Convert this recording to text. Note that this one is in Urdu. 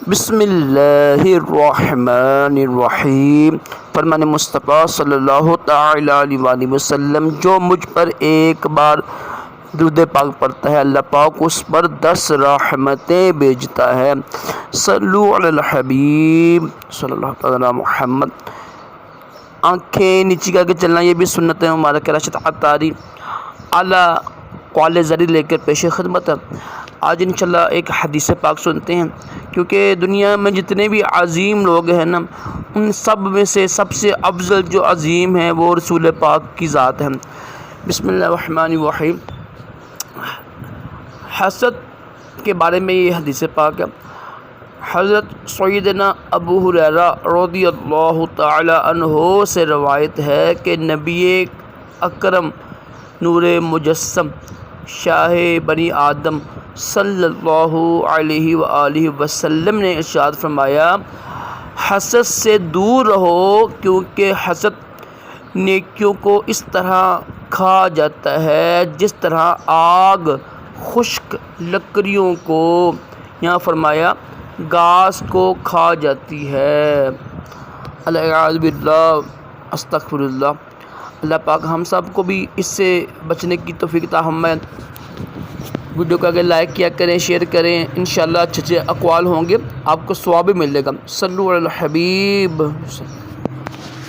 بسم اللہ الرحمن الرحیم۔ فرمان مصطفیٰ صلی اللہ تعالی علیہ وآلہ وسلم، جو مجھ پر ایک بار درود پاک پڑھتا ہے اللہ پاک اس پر 10 رحمتیں بھیجتا ہے۔ صلو علی الحبیب صلی اللہ تعالی علی محمد۔ آنکھیں نیچی کر کے چلنا یہ بھی سنت ہے مبارکہ راشد عطاری اعلیٰ قوال زری لے کر پیش خدمت ہے۔ آج انشاءاللہ ایک حدیث پاک سنتے ہیں، کیونکہ دنیا میں جتنے بھی عظیم لوگ ہیں نا، ان سب میں سے سب سے افضل جو عظیم ہیں وہ رسول پاک کی ذات ہے۔ بسم اللہ الرحمن الرحیم۔ حسد کے بارے میں یہ حدیث پاک ہے۔ حضرت سیدنا ابو ہریرہ رضی اللہ تعالی عنہ سے روایت ہے کہ نبی اکرم نور مجسم شاہ بنی آدم صلی اللہ علیہ وآلہ وسلم نے ارشاد فرمایا، حسد سے دور رہو، کیونکہ حسد نیکیوں کو اس طرح کھا جاتا ہے جس طرح آگ خشک لکڑیوں کو، یہاں فرمایا گھاس کو کھا جاتی ہے۔ الاعوذ باللہ، استغفر اللہ۔ اللہ پاک ہم سب کو بھی اس سے بچنے کی توفیق عطا فرمائے۔ ویڈیو کو اگر لائک کیا کریں، شیئر کریں، انشاءاللہ اچھے اقوال ہوں گے، آپ کو ثواب بھی ملے گا۔ صلو علی الحبیب۔